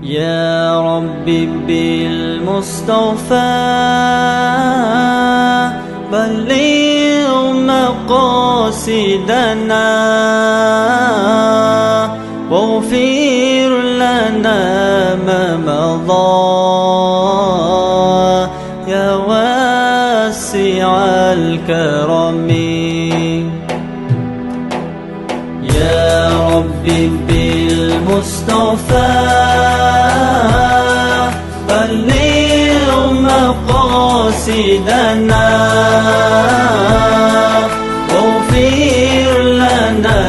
يا ربي بالمصطفى بلغ مقاصدنا واغفر لنا ما مضى يا واسع الكرم يا ربي بالمصطفى بلغ مقاصدنا واغفر لنا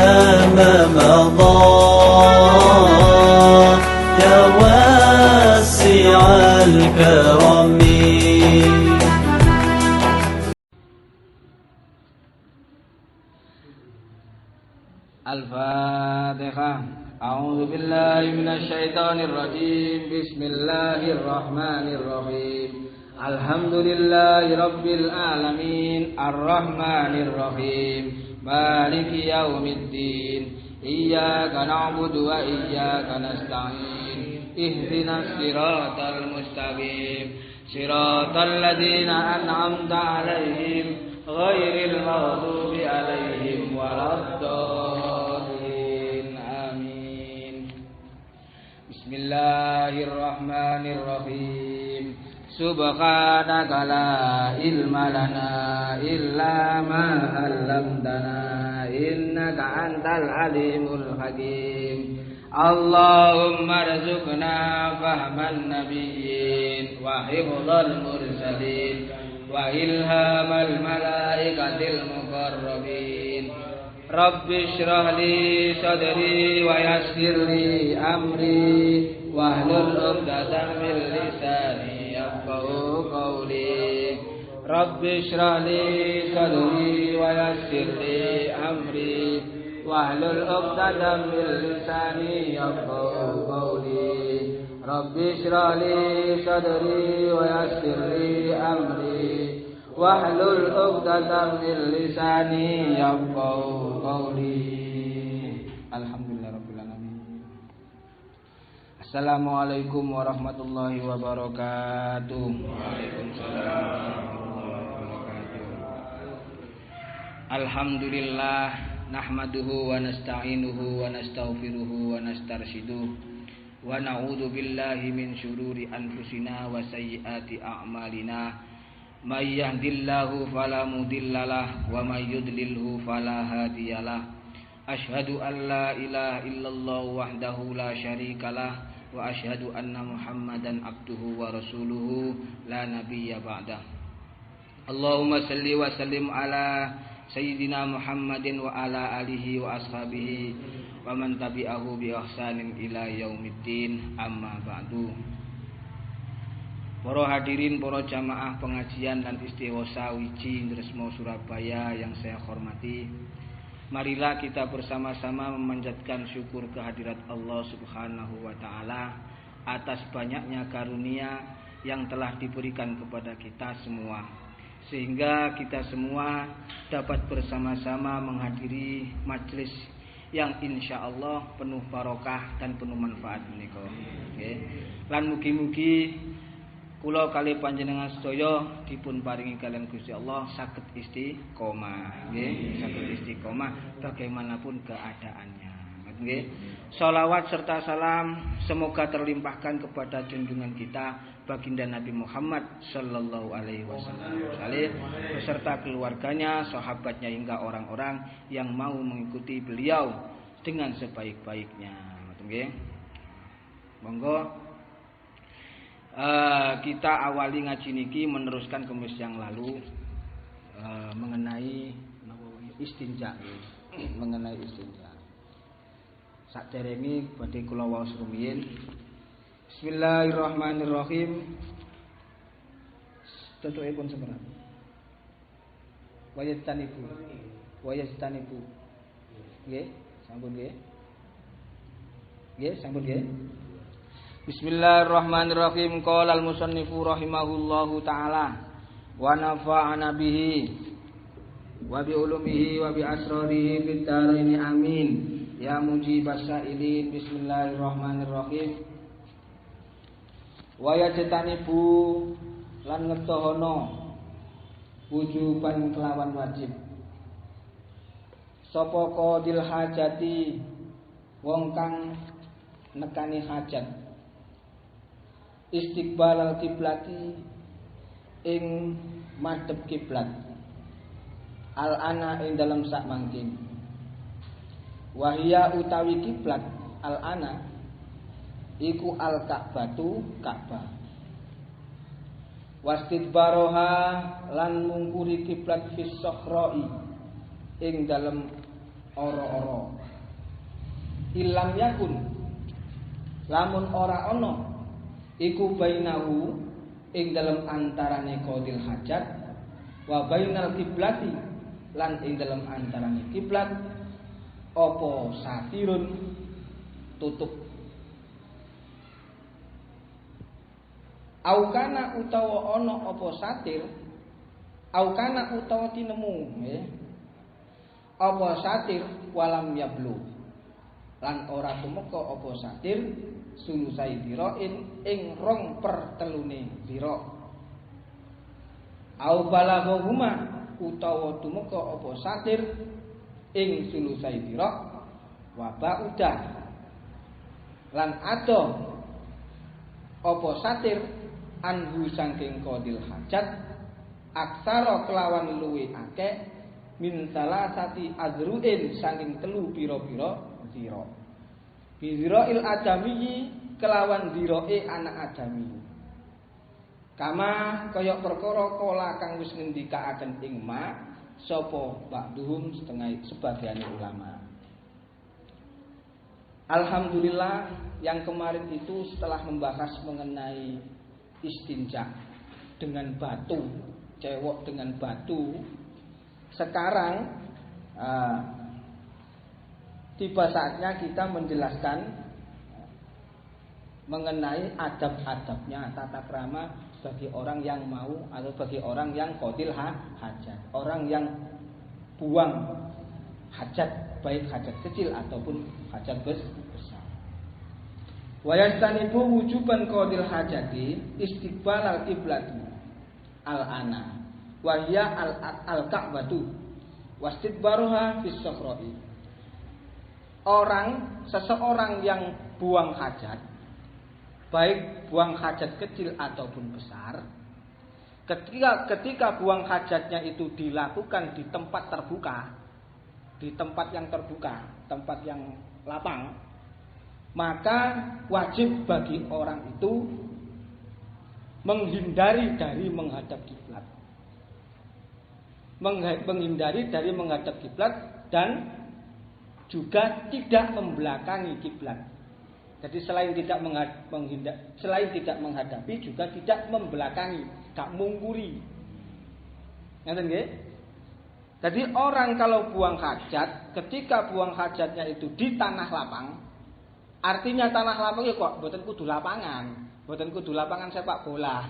ما مضى يا واسع الكرم. الفاتحة. أعوذ بالله من الشيطان الرجيم. بسم الله الرحمن الرحيم. الحمد لله رب العالمين الرحمن الرحيم مالك يوم الدين إياك نعبد وإياك نستعين اهدنا الصراط المستقيم صراط الذين أنعمت عليهم غير المغضوب عليهم ولا الضالين آمين. بسم الله الرحمن الرحيم. سبحانك لا علم لنا إلا ما علمتنا إنك أنت العليم الحكيم. اللهم ارزقنا فهم النبيين وحفظ المرسلين وإلهام الملائكة المقربين. رب اشرح لي صدري ويسر لي أمري واحلل عقدة من لساني يفقهوا قولي. رب اشرح لي صدري ويسر لي أمري واحلل عقدة من لساني يفقهوا قولي. رب اشرح لي صدري ويسر لي أمري واحلل عقدة من لساني يفقهوا قولي. Alhamdulillah rabbil alamin. Assalamualaikum warahmatullahi wabarakatuh. Waalaikumsalam warahmatullahi wabarakatuh. Alhamdulillah nahmaduhu wa nasta'inuhu wa nastaghfiruhu wa nastarshiduh wa na'udzu billahi min syururi anfusina wa sayyiati a'malina. May yahdihillahu fala mudhillalah wa may yudlilhu fala hadiyalah. Asyhadu an la ilaha illallah wahdahu la syarikalah wa asyhadu anna Muhammadan abduhu wa rasuluhu la nabiyya ba'dah. Allahumma salli wa sallim ala Sayyidina Muhammadin wa ala alihi wa ashabihi wa man tabi'ahu bi ihsanin ila yaumiddin, amma ba'du. Para hadirin, para jamaah pengajian dan istighosa Wiji Ndresmo Surabaya yang saya hormati, marilah kita bersama-sama memanjatkan syukur kehadirat Allah Subhanahu wa taala atas banyaknya karunia yang telah diberikan kepada kita semua, sehingga kita semua dapat bersama-sama menghadiri majelis yang insya Allah penuh barokah dan penuh manfaat menika. Nggih. Lan mugi-mugi kula kali panjenengan sedaya dipun paringi kalian Gusti Allah saged istiqomah, nggih, saged istiqomah bagaimanapun keadaannya. Nggih. Shalawat serta salam semoga terlimpahkan kepada junjungan kita baginda Nabi Muhammad sallallahu alaihi wasallam beserta keluarganya, sahabatnya hingga orang-orang yang mau mengikuti beliau dengan sebaik-baiknya. Nggih. Monggo kita awali ngaji niki meneruskan kemis yang lalu mengenai istinja, mengenai istinja. Saderenge badhe kula waos rumiyin. Bismillahirrahmanirrahim. Tutupipun sebentar. Wayastanibu. Nggih, sampun nggih. Nggih, sampun nggih. Bismillahirrahmanirrahim. Qala al-musannifu rahimahullahu taala wa nafa'ana bihi wa bi ulumihi wa bi asrarihi fid dharain amin. Ya mujibas sa'ilin. Bismillahirrahmanirrahim. Waya jetanibu lan ngetohono wujuban kelawan wajib. Sapa qadil hajati wong kang nekani hajat. Istiqbalal kiblati ing madhep kiblat. Al ana ing dalam sak mangkin. Wahia utawi kiblat al ana iku al Ka'batu Ka'bah. Wastidbaroha lan mungkuri kiblat fis sakhra'i ing dalem ora-ora. Ilam yakun lamun ora ana iku bainahu ing dalem antarane qadil hajat wa bainal kiblati lan ing dalem antarane kiblat apa satirun tutup. Aukana utawa ana apa satir, aukana utawa tinemu, nggih. Apa satir walam yablu. Lan ora tumeka apa satir sulusai dirain ing 2/3 dira. Au balaghuma utawa tumeka apa satir ing sulusai dira wa ba'udah. Lan ado apa satir anhu saking qadil hajat aksara kelawan luwe akeh min salasati azruin saking 3 pira-pira zira. Bizrail adami kelawan zirae anak adami. Kama kaya perkara kala kang wis ngendikaaken ing ma sapa ba'duhum sebagian ulama. Alhamdulillah yang kemarin itu setelah membahas mengenai istinja dengan batu, cewek dengan batu. Sekarang tiba saatnya kita menjelaskan mengenai adab-adabnya, tata krama bagi orang yang mau atau bagi orang yang qadil hajat, orang yang buang hajat, baik hajat kecil ataupun hajat besar. Wa yastanibu wujuban qadil hajati istiqbalal qiblati al-ana wa hiya al-Ka'batu wastidbaruha fis sakhra'i. Seseorang yang buang hajat, baik buang hajat kecil ataupun besar, ketika buang hajatnya itu dilakukan di tempat terbuka, di tempat yang terbuka, tempat yang lapang, maka wajib bagi orang itu menghindari dari menghadap kiblat. Menghindari dari menghadap kiblat dan juga tidak membelakangi kiblat. Jadi selain tidak menghadapi juga tidak membelakangi, tak mungkuri. Ngerti nggih? Jadi orang kalau buang hajat, ketika buang hajatnya itu di tanah lapang, artinya tanah lapang ya kok mboten kudu lapangan sepak bola.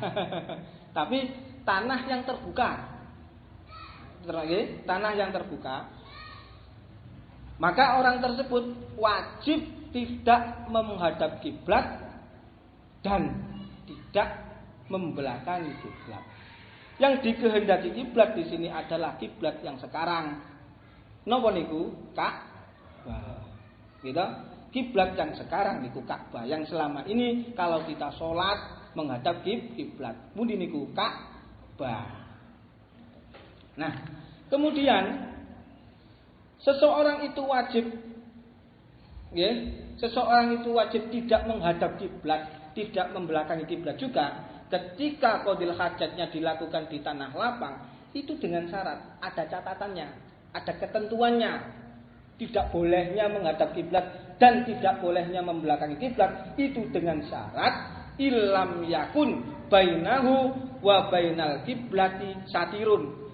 Tapi tanah yang terbuka. Nggih, tanah yang terbuka. Maka orang tersebut wajib tidak menghadap kiblat dan tidak membelakangi kiblat. Yang dikehendaki kiblat di sini adalah kiblat yang sekarang. Napa niku? Ka'bah. Gitu? Kiblat yang sekarang niku Ka'bah. Yang selama ini kalau kita sholat menghadap kiblat, pundi niku Ka'bah. Nah, kemudian seseorang itu wajib, ya, seseorang itu wajib tidak menghadap kiblat, tidak membelakangi kiblat juga. Ketika qadil hajatnya dilakukan di tanah lapang, itu dengan syarat, ada catatannya, ada ketentuannya. Tidak bolehnya menghadap kiblat dan tidak bolehnya membelakangi kiblat, itu dengan syarat ilam yakun bainahu wa bainal kiblati satirun.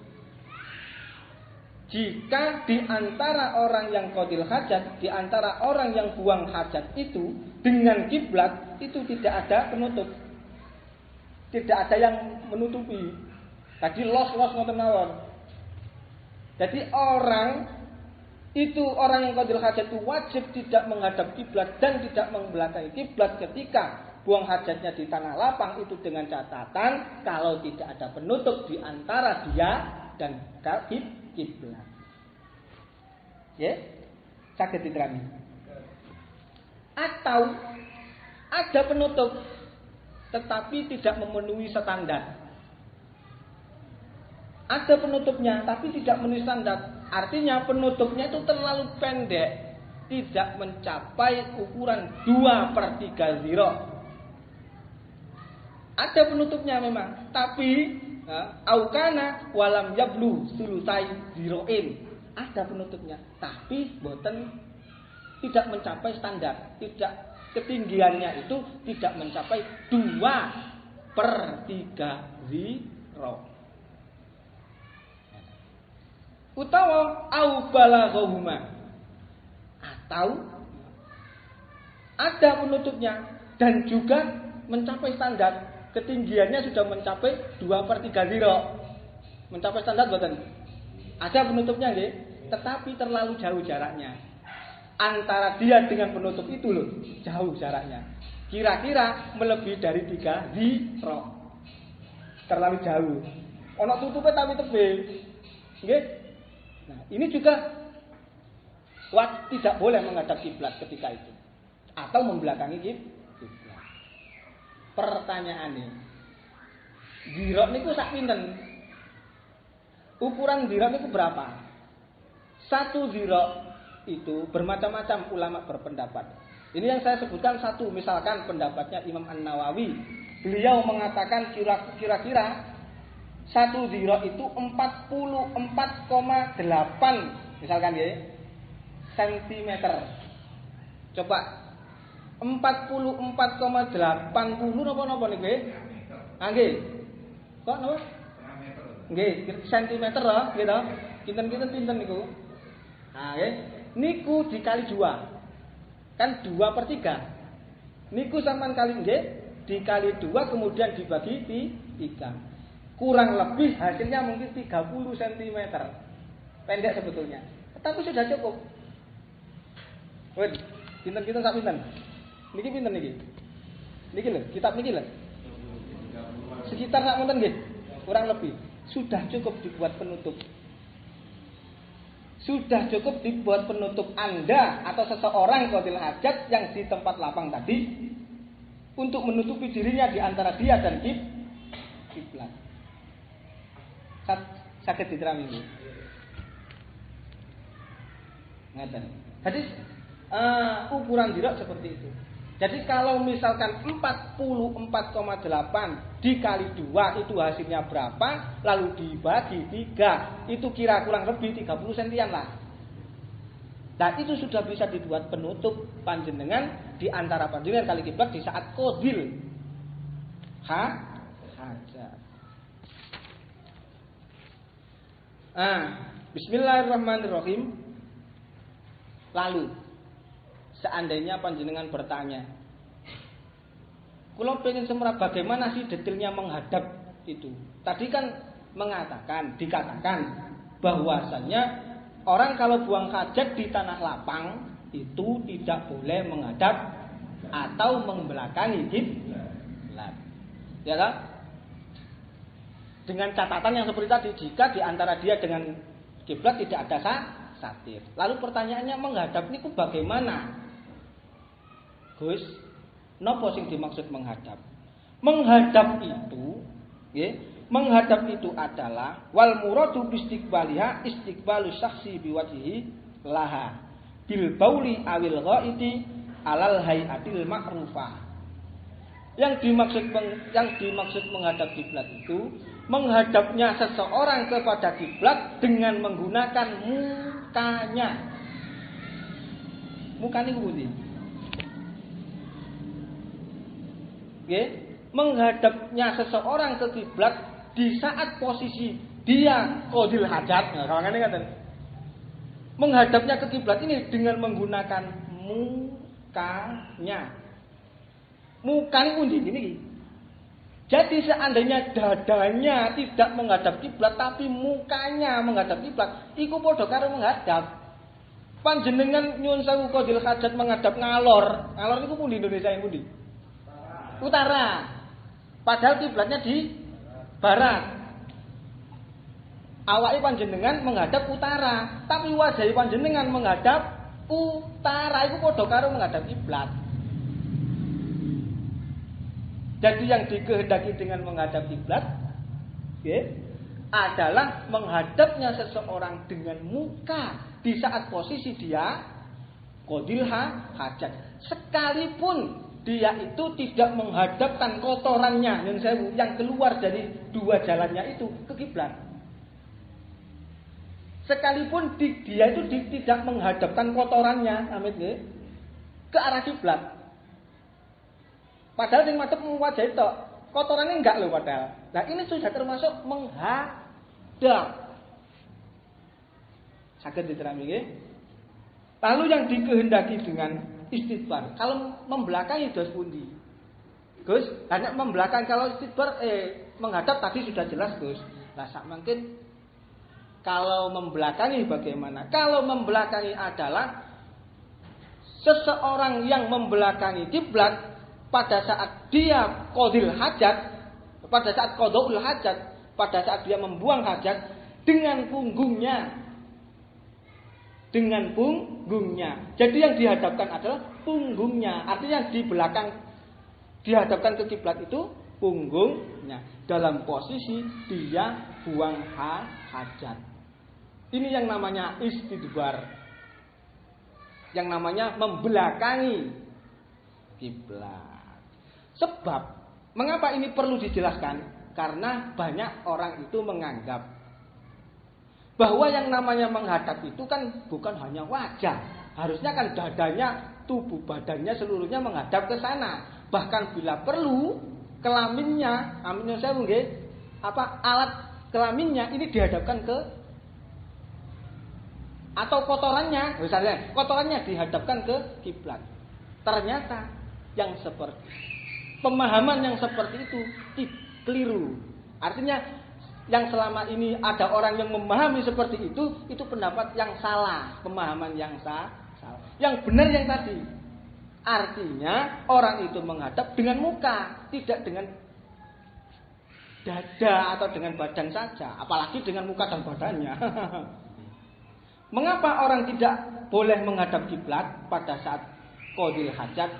Jika di antara orang yang qadil hajat, di antara orang yang buang hajat itu dengan kiblat itu tidak ada penutup. Tidak ada yang menutupi. Tadi los-los ngoten mawon. Jadi orang yang qadil hajat itu wajib tidak menghadap kiblat dan tidak membelakangi kiblat ketika buang hajatnya di tanah lapang itu dengan catatan kalau tidak ada penutup di antara dia dan kiblat. Ya, saged diterangkan. Atau ada penutup tetapi tidak memenuhi standar. Ada penutupnya tapi tidak memenuhi standar. Artinya penutupnya itu terlalu pendek, tidak mencapai ukuran 2/3 ziro. Ada penutupnya memang, tapi aukana walam yablu sulusai ziroin. Ada penutupnya, tapi boten tidak mencapai standar, tidak ketinggiannya itu tidak mencapai 2/3 ziro. Utawa au balaghahuma, atau ada penutupnya dan juga mencapai standar, ketinggiannya sudah mencapai 2/3 ziro. Mencapai standar boten? Ada penutupnya nggih, tetapi terlalu jauh jaraknya. Antara dia dengan penutup itu loh, jauh jaraknya. Kira-kira melebihi dari 3 ziro. Terlalu jauh. Ono tutupnya tapi tebel. Nggih. Nah, ini juga tidak boleh menghadap kiblat ketika itu atau membelakangi kiblat. Pertanyaannya, ziro niku sak pinten? Ukuran ziro niku berapa? 1 ziro itu bermacam-macam ulama berpendapat. Ini yang saya sebutkan satu, misalkan pendapatnya Imam An-Nawawi. Beliau mengatakan kira-kira 1 ziro itu 44,8 misalkan ya sentimeter. Coba 44,80 napa niku nggih? Nggih. Kok napa? Nggih, sentimeter lah gitu. Pinten niku. Nah, nggih. Niku dikali 2. Kan 2/3. Niku sampean kali nggih, dikali 2 kemudian dibagi 3. Kurang lebih hasilnya mungkin 30 cm. Pendek sebetulnya. Tapi sudah cukup. Wes, pinten-pinten sak pinten? Niki pinten niki? Niki lho, kitab niki lho. Sekitar sak pinten nggih? Kurang lebih. Sudah cukup dibuat penutup. Sudah cukup dibuat penutup Anda atau seseorang qadil hajat yang di tempat lapang tadi untuk menutupi dirinya di antara dia dan kiblat. Sakit diterami ini. Ngaten. Jadi ukuran ziro seperti itu. Jadi kalau misalkan 44,8 dikali 2 itu hasilnya berapa, lalu dibagi 3, itu kira kurang lebih 30 sentian lah. Dan itu sudah bisa dibuat penutup panjenengan di antara panjenengan kali kiblat di saat qadil hajat. Bismillahirrahmanirrahim. Lalu seandainya panjenengan bertanya, kula pengen semua bagaimana sih detailnya menghadap itu. Tadi kan dikatakan bahwasanya orang kalau buang hajat di tanah lapang itu tidak boleh menghadap atau membelakangi kiblat. Ya kan? Dengan catatan yang seperti tadi, jika di antara dia dengan kiblat tidak ada satir. Lalu pertanyaannya menghadap niku bagaimana? Gus, napa sing dimaksud menghadap? Menghadap itu, menghadap itu adalah wal muradu bistiqbaliha istiqbalu syakhsi biwajhihi laha bil bauli awil ghaiti alal hayatil ma'rufah. Yang dimaksud menghadap kiblat itu menghadapnya seseorang kepada kiblat dengan menggunakan mukanya. Mukanya pundi? Nggih, menghadapnya seseorang ke kiblat di saat posisi dia qadil hajat. Nah, kawangane ngaten. Menghadapnya ke kiblat ini dengan menggunakan mukanya. Mukanya pundi niki. Jadi seandainya dadanya tidak menghadap kiblat tapi mukanya menghadap kiblat, iku padha karo menghadap. Panjenengan nyuwun sewu qadil hajat menghadap ngalor. Ngalor niku pundi Indonesia yang pundi? utara. Padahal kiblatnya di barat. Awake panjenengan menghadap utara, tapi wajah panjenengan menghadap utara. Iku padha karo menghadap kiblat. Jadi yang dikehendaki dengan menghadap kiblat, adalah menghadapnya seseorang dengan muka di saat posisi dia qadil hajat. Sekalipun dia itu tidak menghadapkan kotorannya yang keluar dari dua jalannya itu ke kiblat. Sekalipun dia itu tidak menghadapkan kotorannya, amit nggih, ke arah kiblat. Padahal sing madhep wajah itu, kotorannya enggak loh padahal. Nah, ini sudah termasuk menghadap. Saged diterami nggih. Lalu yang dikehendaki dengan istidbar, kalau membelakangi dos pundi? Gus, hanya membelakang. Kalau istidbar menghadap tadi sudah jelas, Gus. Lah sak mungkin kalau membelakangi bagaimana? Kalau membelakangi adalah seseorang yang membelakangi kiblat pada saat dia qadil hajat, pada saat qadaul hajat, pada saat dia membuang hajat dengan punggungnya. Dengan punggungnya. Jadi yang dihadapkan adalah punggungnya. Artinya di belakang dihadapkan ke kiblat itu punggungnya. Dalam posisi dia buang hajat. Ini yang namanya istidbar. Yang namanya membelakangi kiblat. Sebab mengapa ini perlu dijelaskan? Karena banyak orang itu menganggap bahwa yang namanya menghadap itu kan bukan hanya wajah. Harusnya kan dadanya, tubuh badannya seluruhnya menghadap ke sana. Bahkan bila perlu kelaminnya, amin saya nggih, alat kelaminnya ini dihadapkan ke, atau kotorannya, misalnya kotorannya dihadapkan ke kiblat. Ternyata yang seperti pemahaman yang seperti itu keliru. Artinya yang selama ini ada orang yang memahami seperti itu pendapat yang salah, pemahaman yang salah. Yang benar yang tadi. Artinya orang itu menghadap dengan muka, tidak dengan dada atau dengan badan saja, apalagi dengan muka dan badannya. Mengapa orang tidak boleh menghadap kiblat pada saat qadil hajat?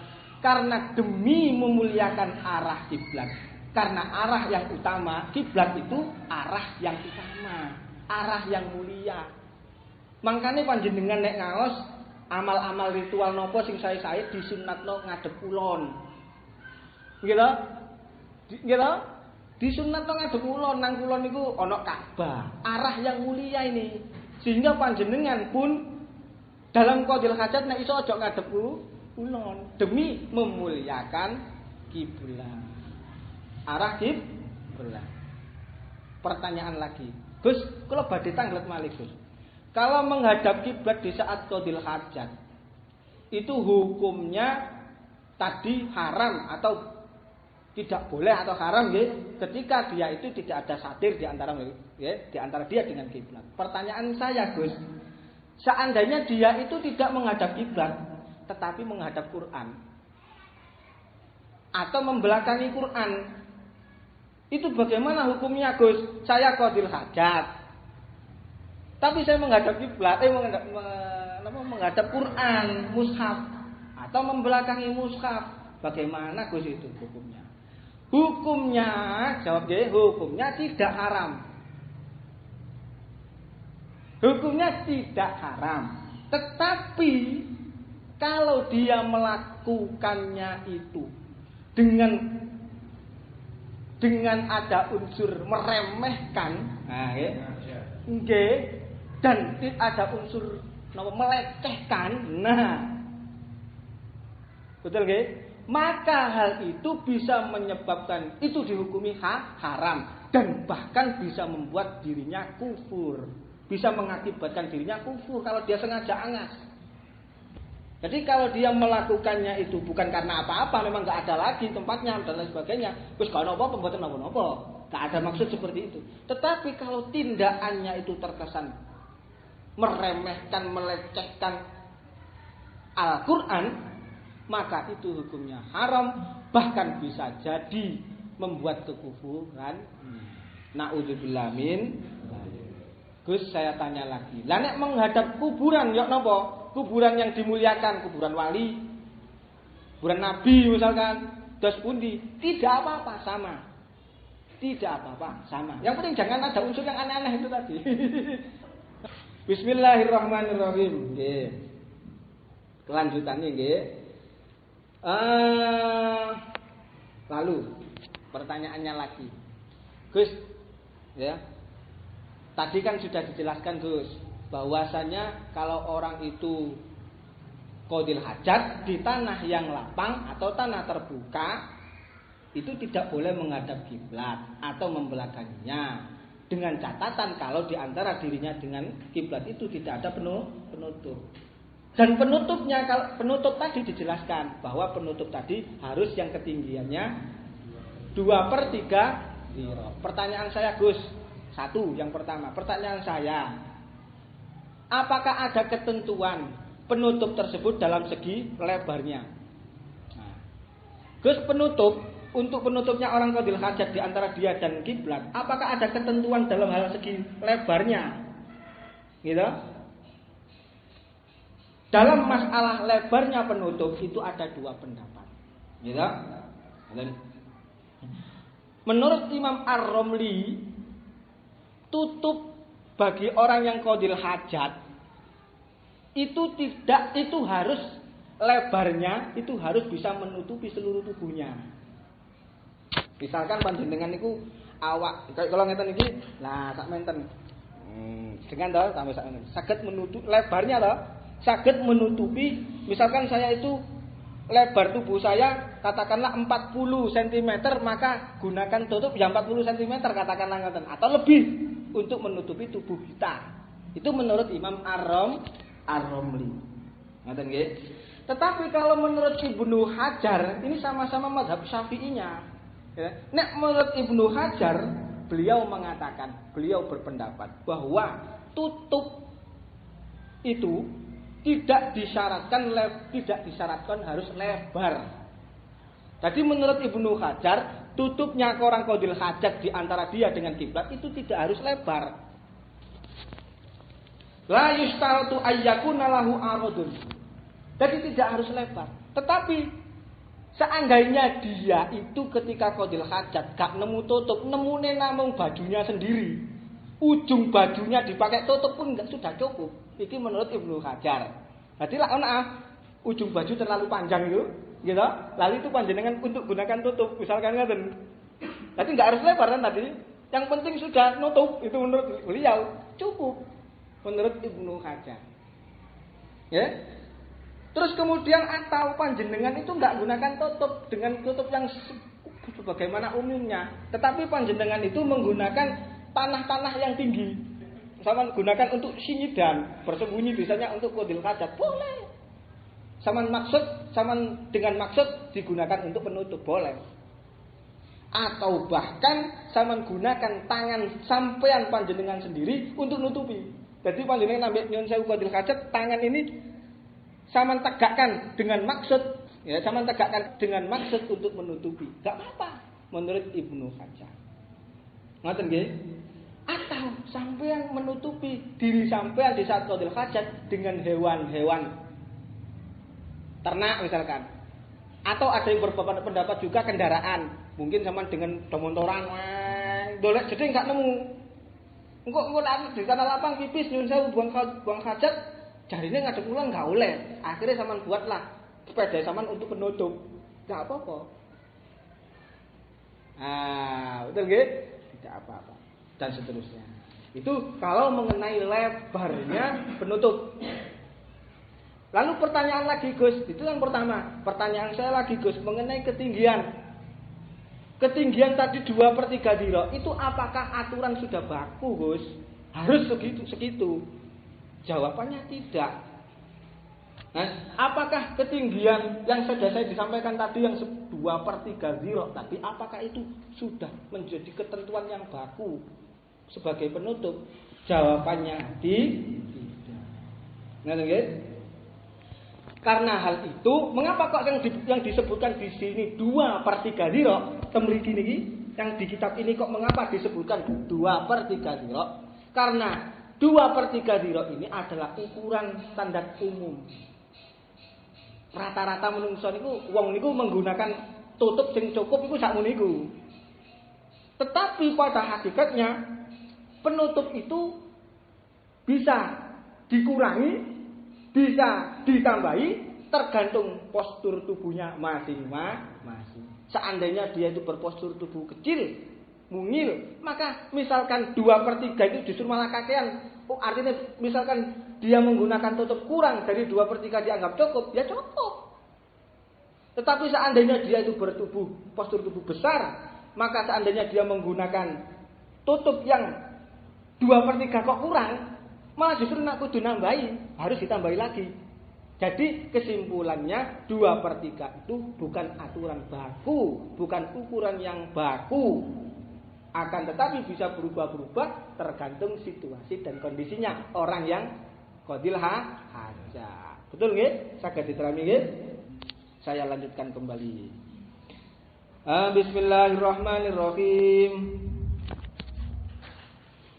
Karena demi memuliakan arah kiblat. Karena arah yang utama, kiblat itu arah yang utama, arah yang mulia. Makanya panjenengan nek ngaos amal-amal ritual nopo sing sae-sae disunnatno ngadep kulon. Gitu? Gitu? Disunnatno ngadep kulon, nang kulon niku ana Ka'bah, arah yang mulia ini. Sehingga panjenengan pun dalam qadil hajat nek iso aja ngadep kulon demi memuliakan kiblat. Arah kiblat. Pertanyaan lagi, Gus, kalau badhe tanglet malih Gus. Kalau menghadap kiblat di saat qadil hajat, itu hukumnya tadi haram atau tidak boleh atau haram nggih? Ketika dia itu tidak ada satir di antara nggih, di antara dia dengan kiblat. Pertanyaan saya, Gus, seandainya dia itu tidak menghadap kiblat, tetapi menghadap Quran atau membelakangi Quran, itu bagaimana hukumnya, Gus? Saya qadil hajat, tapi saya menghadap kiblat, menghadap Quran, mushaf, atau membelakangi mushaf. Bagaimana, Gus, itu hukumnya? Hukumnya, jawab dia, hukumnya tidak haram. Hukumnya tidak haram. Tetapi kalau dia melakukannya itu dengan ada unsur meremehkan, nah, nggih, dan ada unsur melecehkan, nah, betul nggih? Maka hal itu bisa menyebabkan itu dihukumi haram dan bahkan bisa membuat dirinya kufur, bisa mengakibatkan dirinya kufur kalau dia sengaja angas. Jadi kalau dia melakukannya itu bukan karena apa-apa, memang nggak ada lagi tempatnya dan lain sebagainya, terus kalau apa pembuatan apa-apa, nggak ada maksud seperti itu. Tetapi kalau tindakannya itu terkesan meremehkan, melecehkan Al-Quran, maka itu hukumnya haram bahkan bisa jadi membuat kekufuran. Naudzubillah min. Gus, saya tanya lagi. Lah nek menghadap kuburan ya napa? Kuburan yang dimuliakan, kuburan wali, kuburan nabi misalkan, dos pundi, tidak apa-apa, sama. Tidak apa-apa, sama. Yang penting jangan ada unsur yang aneh-aneh itu tadi. Bismillahirrahmanirrahim. Nggih. Kelanjutannya nggih. Lalu pertanyaannya lagi. Gus, ya. Tadi kan sudah dijelaskan Gus, bahwasanya kalau orang itu qadil hajat di tanah yang lapang atau tanah terbuka itu tidak boleh menghadap kiblat atau membelakanginya, dengan catatan kalau di antara dirinya dengan kiblat itu tidak ada penutup. Dan penutupnya, kalau penutup tadi dijelaskan bahwa penutup tadi harus yang ketinggiannya 2/3 ziro. Pertanyaan saya Gus, satu yang pertama, pertanyaan saya, apakah ada ketentuan penutup tersebut dalam segi lebarnya? Nah, Gus, penutup, untuk penutupnya orang qadil hajat di antara dia dan kiblat, apakah ada ketentuan dalam hal segi lebarnya? Gitu? Dalam masalah lebarnya penutup itu ada dua pendapat. Gitu? Menurut Imam Ar-Romli, tutup bagi orang yang qadil hajat itu harus lebarnya itu harus bisa menutupi seluruh tubuhnya. Misalkan panjenengan niku awak kalau ngeten iki, nah sak menten. Dengan toh sampai sak menten. Saged menutup lebarnya toh, saged menutupi, misalkan saya itu lebar tubuh saya katakanlah 40 cm, maka gunakan tutup yang 40 cm katakanlah ngoten atau lebih untuk menutupi tubuh kita. Itu menurut Imam Ar-Romli. Ngoten nggih. Tetapi kalau menurut Ibnu Hajar, ini sama-sama mazhab Syafi'inya. Ya. Nek menurut Ibnu Hajar, beliau berpendapat bahwa tutup itu tidak disyaratkan harus lebar. Jadi menurut Ibnu Hajar, tutupnya orang qadil hajat di antara dia dengan kiblat itu tidak harus lebar. La yustaratu ayyakuna lahu aradun. Jadi tidak harus lebar. Tetapi seandainya dia itu ketika qadil hajat gak nemu tutup, nemune namung bajunya sendiri, ujung bajunya dipakai tutup pun enggak sudah cukup. Iki menurut Ibnu Hajar. Jadi lah ujung baju terlalu panjang itu, gitu. Lalu itu panjenengan untuk gunakan tutup, misalkan ngaten. Jadi enggak harus lebar kan tadi. Yang penting sudah nutup, itu menurut beliau cukup. Menurut Ibnu Hajar. Ya. Terus kemudian atau panjenengan itu enggak gunakan tutup dengan tutup yang sebagaimana umumnya, tetapi panjenengan itu menggunakan tanah-tanah yang tinggi. Sama gunakan untuk sinyidan, bersembunyi misalnya untuk qadil hajat, boleh. Sama dengan maksud digunakan untuk penutup, boleh. Atau bahkan sama gunakan tangan sampean panjenengan sendiri untuk nutupi. Jadi panjenengan ambil nyun sewu qadil hajat, tangan ini sama tegakkan dengan maksud, ya, sama tegakkan dengan maksud untuk menutupi. Enggak apa-apa menurut Ibnu Hajar. Ngoten nggih? Atau sampean menutupi diri sampean di saat qadil hajat dengan hewan-hewan ternak misalkan. Atau ada yang berpendapat juga kendaraan, mungkin sama dengan domontoran, dolek jadi enggak nemu. Engko di tanah lapang pipis nyun sewu buang hajat, jarine ngadep ulang enggak oleh. Akhirnya sampean buatlah sepeda sampean untuk penutup. Enggak apa-apa. Betul nggih? Tidak apa-apa. Dan seterusnya. Itu kalau mengenai lebarnya penutup. Lalu pertanyaan lagi Gus, itu yang pertama. Pertanyaan saya lagi Gus mengenai ketinggian. Ketinggian tadi 2/3 dhira, itu apakah aturan sudah baku Gus? Harus segitu. Jawabannya tidak. Nah, apakah ketinggian yang sudah saya disampaikan tadi yang 2/3 dhira tadi, apakah itu sudah menjadi ketentuan yang baku sebagai penutup? Jawabannya tidak. Ngerti nggih? Karena hal itu, mengapa kok yang disebutkan di sini 2/3 dirok? Temriki niki yang di kitab ini kok mengapa disebutkan 2/3 dirok? Karena 2/3 dirok ini adalah ukuran standar umum. Rata-rata menungso niku wong niku menggunakan tutup sing cukup iku sakmono niku. Tetapi pada hakikatnya penutup itu bisa dikurangi, bisa ditambahi tergantung postur tubuhnya masing-masing. Seandainya dia itu berpostur tubuh kecil, mungil, maka misalkan 2/3 itu justru malah kakean. Artinya misalkan dia menggunakan tutup kurang dari 2/3 dianggap cukup, ya cukup. Tetapi seandainya dia itu postur tubuh besar, maka seandainya dia menggunakan tutup yang 2/3 kok kurang, malah justru nak kudu nambahi, harus ditambahi lagi. Jadi kesimpulannya 2/3 itu bukan aturan baku, bukan ukuran yang baku. Akan tetapi bisa berubah-berubah tergantung situasi dan kondisinya orang yang qadil hajat. Betul nggih? Saged diterami nggih? Saya lanjutkan kembali. Bismillahirrahmanirrahim.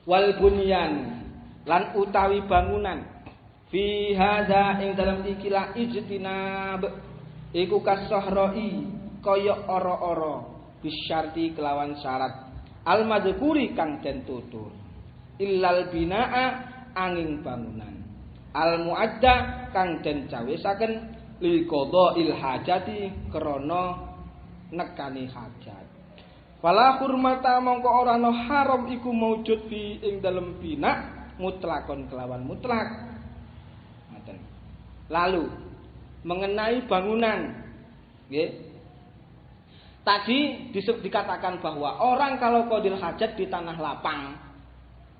Wal bunyan lan utawi bangunan fi hadza ing dalam ikilah ijtinab iku kasahrai kaya ora-ora bisyarti kelawan syarat al madzkuri kang den tutur illal binaa angin bangunan al muadda kang den cawisaken lil qada'il hajati krana nekani hajat. Fala hurmata mongko ora ana haram iku maujud fi ing dalem bina mutlakon kelawan mutlak. Ngoten. Lalu mengenai bangunan, nggih. Tadi dikatakan bahwa orang kalau qadil hajat di tanah lapang,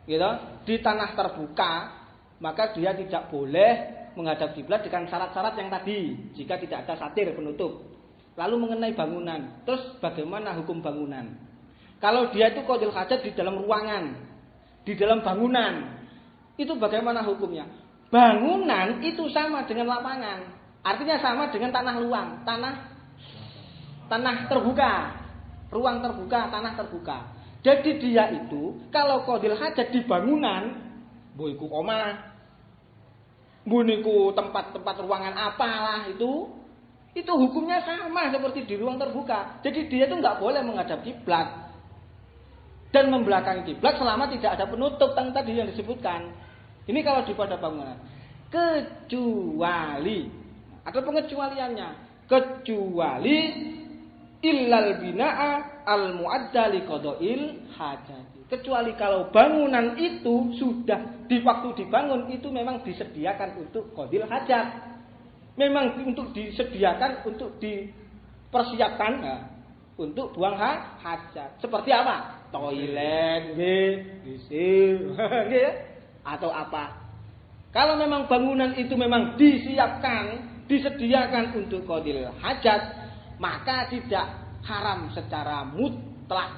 gitu, di tanah terbuka, maka dia tidak boleh menghadap kiblat dengan syarat-syarat yang tadi, jika tidak ada satir penutup. Lalu mengenai bangunan, terus bagaimana hukum bangunan? Kalau dia itu qadil hajat di dalam ruangan, di dalam bangunan, itu bagaimana hukumnya? Bangunan itu sama dengan lapangan, artinya sama dengan tanah luang, tanah terbuka, ruang terbuka, tanah terbuka. Jadi dia itu kalau qadil hajat di bangunan, boiku omah, buniku tempat-tempat ruangan apalah itu hukumnya sama seperti di ruang terbuka. Jadi dia itu nggak boleh menghadap kiblat dan membelakangi kiblat selama tidak ada penutup tadi yang disebutkan. Ini kalau di pada bangunan. Kecuali ada pengecualiannya. Kecuali illal binaa al muadda li qada'il hajati. Kecuali kalau bangunan itu sudah di waktu dibangun itu memang disediakan untuk qadil hajat. Memang untuk disediakan, untuk dipersiapkan untuk buang hajat. Seperti apa? Toilet, WC, atau apa. Kalau memang bangunan itu memang disiapkan, disediakan untuk qadil hajat, maka tidak haram secara mutlak.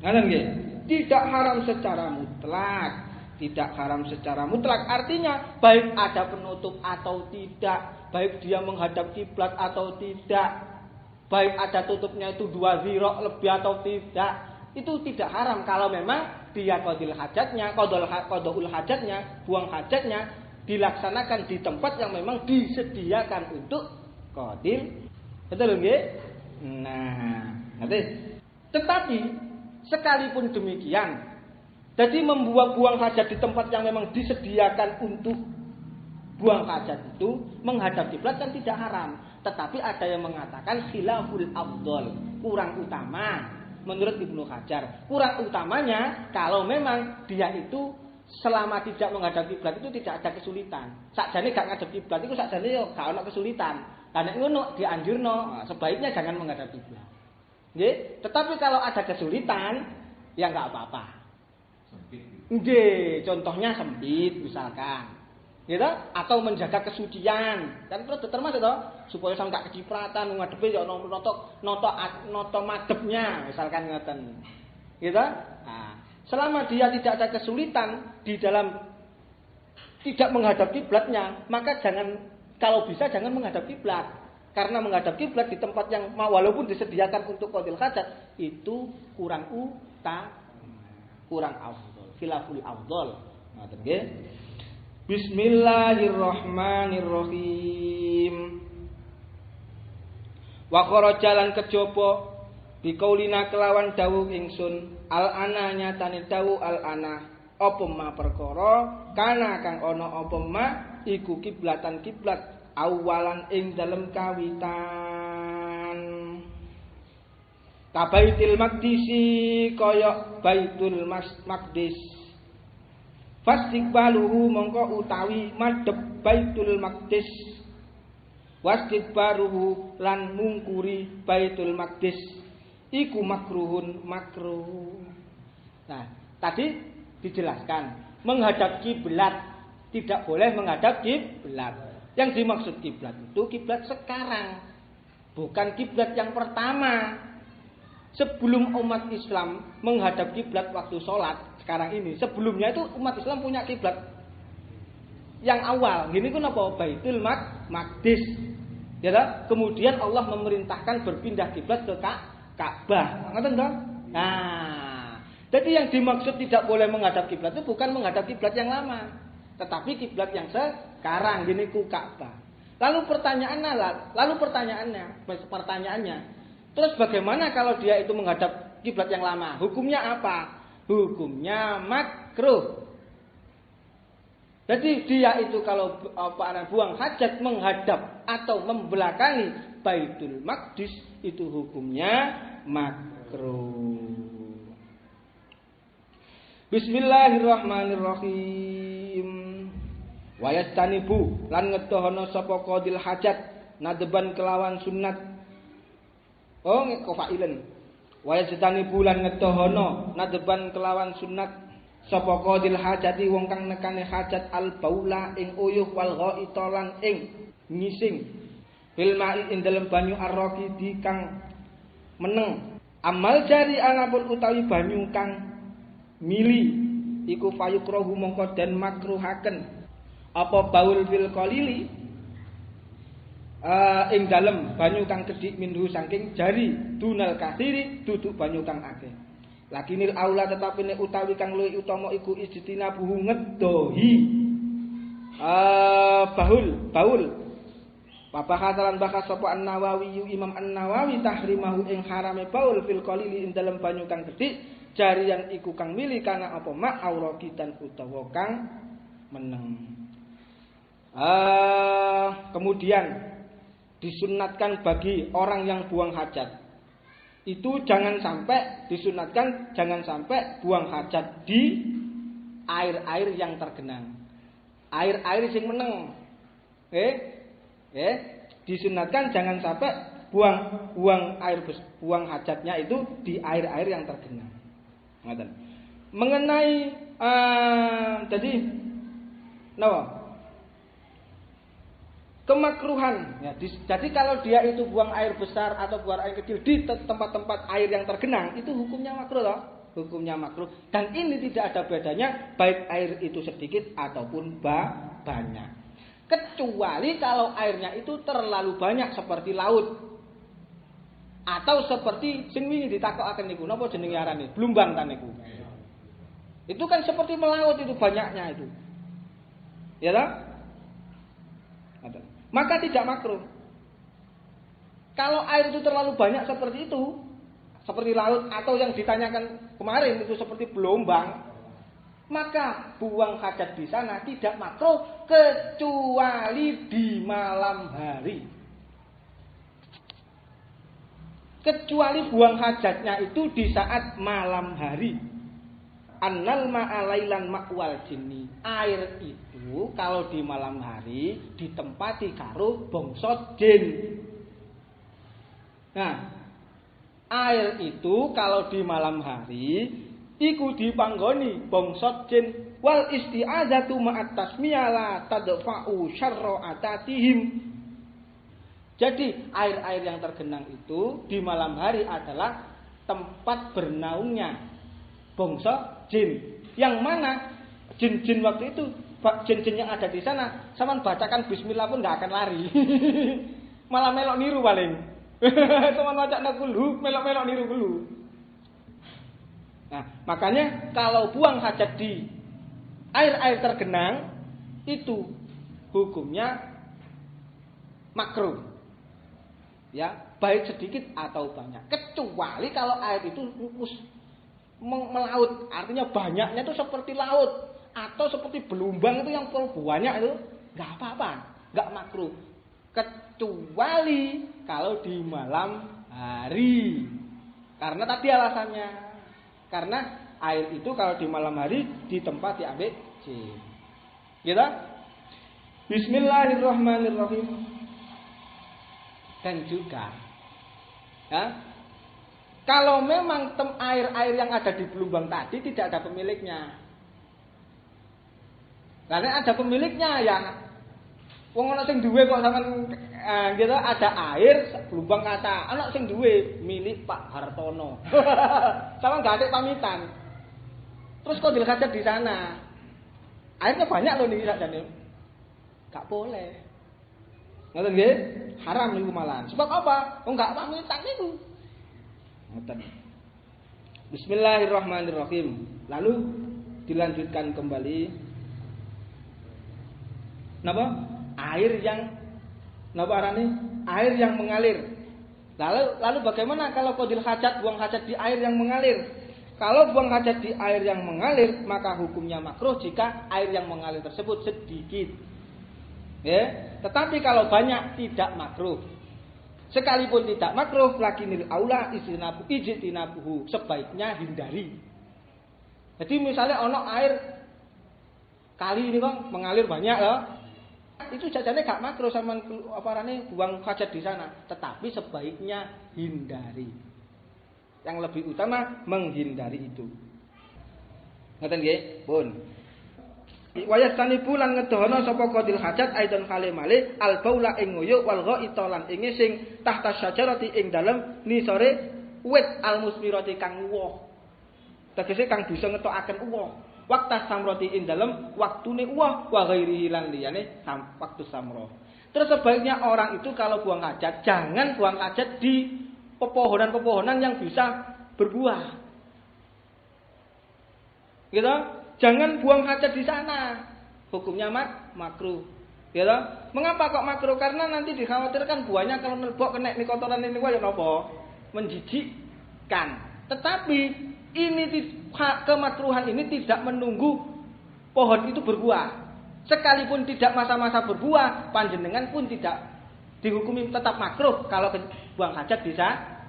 Ngaten nggih? Tidak haram secara mutlak. Tidak haram secara mutlak artinya baik ada penutup atau tidak, baik dia menghadap kiblat atau tidak, baik ada tutupnya itu 2 zirok lebih atau tidak, itu tidak haram kalau memang dia qadil hajatnya, qadaul hajatnya, buang hajatnya dilaksanakan di tempat yang memang disediakan untuk qadil. Betul nggih? Nah, ngerti? Tetapi sekalipun demikian, jadi buang hajat di tempat yang memang disediakan untuk buang hajat itu menghadap kiblat kan tidak haram. Tetapi ada yang mengatakan khilaful afdol, kurang utama menurut Ibnu Hajar. Kurang utamanya kalau memang dia itu selama tidak menghadap kiblat itu tidak ada kesulitan. Sakjane gak ngadep kiblat itu sakjane yo gak ono kesulitan. Lah nek ngono dianjurno, sebaiknya jangan menghadap kiblat. Nggih, tetapi kalau ada kesulitan ya enggak apa-apa. Nggih, contohnya sempit misalkan. Gitu? Atau menjaga kesucian. Kan terus termasuk toh supaya sampe gak kecipratan ngadepe ya noto madhepnya misalkan ngoten. Gitu? Nah, selama dia tidak ada kesulitan di dalam tidak menghadap kiblatnya, maka kalau bisa jangan menghadap kiblat. Karena menghadap kiblat di tempat yang walaupun disediakan untuk qadil hajat itu kurang afdol, khilaful afdol. Ngoten nggih. Bismillahirrahmanirrahim. Wa kharajalan kejaba bikaulina kelawan dawuh ingsun al-ana nyatane dawuh al-ana apa ma perkara kana kang ana apa ma iku kiblatan kiblat awalan ing dalem kawitan kabaitil maqdisi kaya baitul maqdis fastikbaluhu mongko utawi madhep baitul maqdis wastikbaruhu lan mungkuri baitul maqdis iku makruhun makruh. Nah, tadi dijelaskan menghadap kiblat tidak boleh menghadap kiblat. Yang dimaksud kiblat itu kiblat sekarang, bukan kiblat yang pertama. Sebelum umat Islam menghadap kiblat waktu sholat sekarang ini, sebelumnya itu umat Islam punya kiblat yang awal. Gini kan apa? Baitul Maqdis. Ya, kemudian Allah memerintahkan berpindah kiblat ke Ka'bah. Ngerti dong? Nah, jadi yang dimaksud tidak boleh menghadap kiblat itu bukan menghadap kiblat yang lama, tetapi kiblat yang sekarang gini ku Ka'bah. Lalu pertanyaannya, terus bagaimana kalau dia itu menghadap kiblat yang lama? Hukumnya apa? Hukumnya makruh. Jadi dia itu kalau buang hajat menghadap atau membelakangi Baitul Maqdis itu hukumnya makruh. Bismillahirrahmanirrahim. Wa yastanibu lan ngedohono sapa qadil hajat nadban kelawan sunat. Oh kofailen. Wa yastanibu lan ngedohono nadban kelawan sunat sapa qadil hajati wong kang nekane hajat al baula ing uyuh wal ghaita lan ing ngising bil ma'i ing dalem banyu arraqidi kang meneng. Amal jari anapun utawi banyu kang mili iku fayukrohu mongko dan makruhaken apa baul fil qalili ing dalem banyu kang gedhik minhu saking jari dunal kathiri duduk banyu kang akeh. Lakinil aula tetapi nek utawi kang luwih utama iku ijtinabuhu ngedohi baul Papahasalan bakas sapa An-Nawawi Imam An-Nawawi tahrimahu ing harame baul fil qalili ing dalem banyu kang gedhik jarian iku kang mili kana apa mak aurakitan utawa kang meneng. Kemudian disunatkan bagi orang yang buang hajat itu jangan sampai buang hajat di air-air yang tergenang, air-air sing meneng. Disunatkan jangan sampai buang hajatnya itu di air-air yang tergenang. Mengenai kemakruhan ya, jadi kalau dia itu buang air besar atau buang air kecil di tempat-tempat air yang tergenang itu hukumnya makruh loh, hukumnya makruh. Dan ini tidak ada bedanya baik air itu sedikit ataupun banyak. Kecuali kalau airnya itu terlalu banyak seperti laut atau seperti sing wingi ditakokaken niku napa jenenge arane blumbang ta niku. Itu kan seperti melaut itu banyaknya itu. Ya toh? Maka tidak makruh. Kalau air itu terlalu banyak seperti itu, seperti laut atau yang ditanyakan kemarin itu seperti gelombang, maka buang hajat di sana tidak makruh kecuali di malam hari. Kecuali buang hajatnya itu di saat malam hari. Annal ma'alailan ma'wal jinni. Air itu kalau di malam hari ditempati karo bangsa jin. Nah, air itu kalau di malam hari iku dipanggoni bangsa jin wal isti'adzatu ma'at tasmiyah la tadfa'u syarra atatihim. Jadi air-air yang tergenang itu di malam hari adalah tempat bernaungnya bangsa jin. Yang mana jin-jin waktu itu jin-jin yang ada di sana, sampean bacakan bismillah pun nggak akan lari. Malah melok niru paling. Sampean baca kulhu, melok-melok niru dulu. Nah, makanya kalau buang hajat di air-air tergenang itu hukumnya makruh. Ya, baik sedikit atau banyak. Kecuali kalau air itu melaut, artinya banyaknya itu seperti laut atau seperti belumbang itu yang banyak itu nggak apa-apa, nggak makruh. Kecuali kalau di malam hari, karena tadi alasannya, karena air itu kalau di malam hari di tempat diambil jin. Gitu? Bismillahirrahmanirrahim. Dan juga, ya, kalau memang air-air yang ada di belumbang tadi tidak ada pemiliknya. Karena ada pemiliknya ya. Wong ana sing duwe kok sampean gitu ada air belumbang kata, ana sing duwe milik Pak Hartono. Sampean gak ada pamitan. Terus kok dilhajat di sana. Airnya banyak loh niki sakjane. Gak boleh. Ngoten nggih? Haram niku malahan. Sebab apa? Oh enggak pamitan niku. Ngoten. Bismillahirrahmanirrahim. Lalu dilanjutkan kembali. Napa? Air yang napa arane? Air yang mengalir. Lalu bagaimana kalau qadil hajat, buang hajat di air yang mengalir? Kalau buang hajat di air yang mengalir, maka hukumnya makruh jika air yang mengalir tersebut sedikit. Ya, tetapi kalau banyak tidak makruh. Sekalipun tidak makruh, lakinil aula ijtinabuhu, sebaiknya hindari. Jadi misalnya ono air kali ini kok mengalir banyak ya. Itu jajane gak makruh sama buang hajat di sana, tetapi sebaiknya hindari. Yang lebih utama menghindari itu. Ngoten nggih, pun. Wayas tani bulan ngedono sapa qadil hajat aidan kalimale al baula ing nguyuk wal ghaita lan ing sing tahta syajarati ing dalem nisore wit al musmirati kang uwoh. Tegese kang bisa ngetokaken uwoh. Waktu samroti ing dalem waktune uwoh wa ghairihi lan liyane waktu samroh. Terus sebaiknya orang itu kalau buang hajat jangan buang hajat di pepohonan-pepohonan yang bisa berbuah. Gitu? Jangan buang hajat di sana. Hukumnya makruh. Gitu? Mengapa kok makruh? Karena nanti dikhawatirkan buahnya kalau nelbok kena ni kotoran ini ya napa? Menjijikkan. Tetapi ini kemakruhan ini tidak menunggu pohon itu berbuah. Sekalipun tidak masa-masa berbuah, panjenengan pun tidak dihukumi tetap makruh kalau buang hajat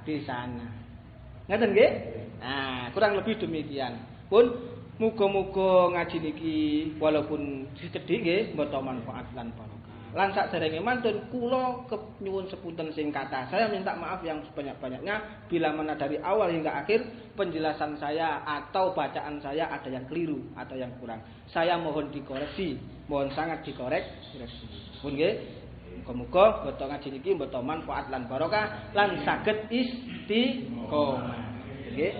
di sana. Ngaten nggih? Nah, kurang lebih demikian. Pun muga-muga ngaji niki walaupun sedhik nggih mbeta manfaat lan barokah. Lan sakderenge mantun kula nyuwun sepunten sing kathah. Saya minta maaf yang sebanyak-banyaknya bila mana dari awal hingga akhir penjelasan saya atau bacaan saya ada yang keliru atau yang kurang. Saya mohon dikoreksi, mohon sangat dikoreksi. Pun nggih, muga-muga mbeta ngaji niki mbeta manfaat lan barokah lan saged istiqomah. Nggih,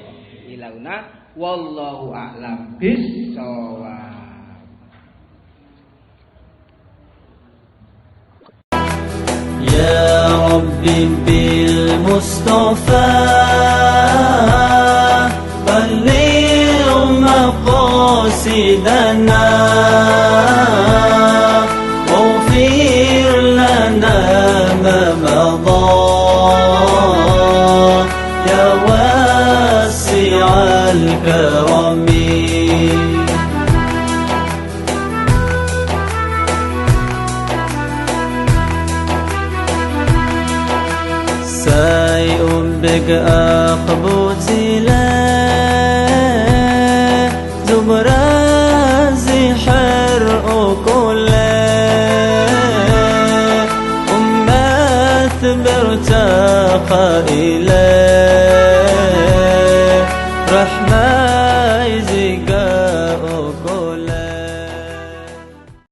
ilauna wallahu a'lam bis-shawab. يا ربي بالمصطفى بلغ مقاصدنا واغفر لنا ما مضى يا واسع الكرم بك أقبت لا زبرازي حرق كله أمة برتاق إلى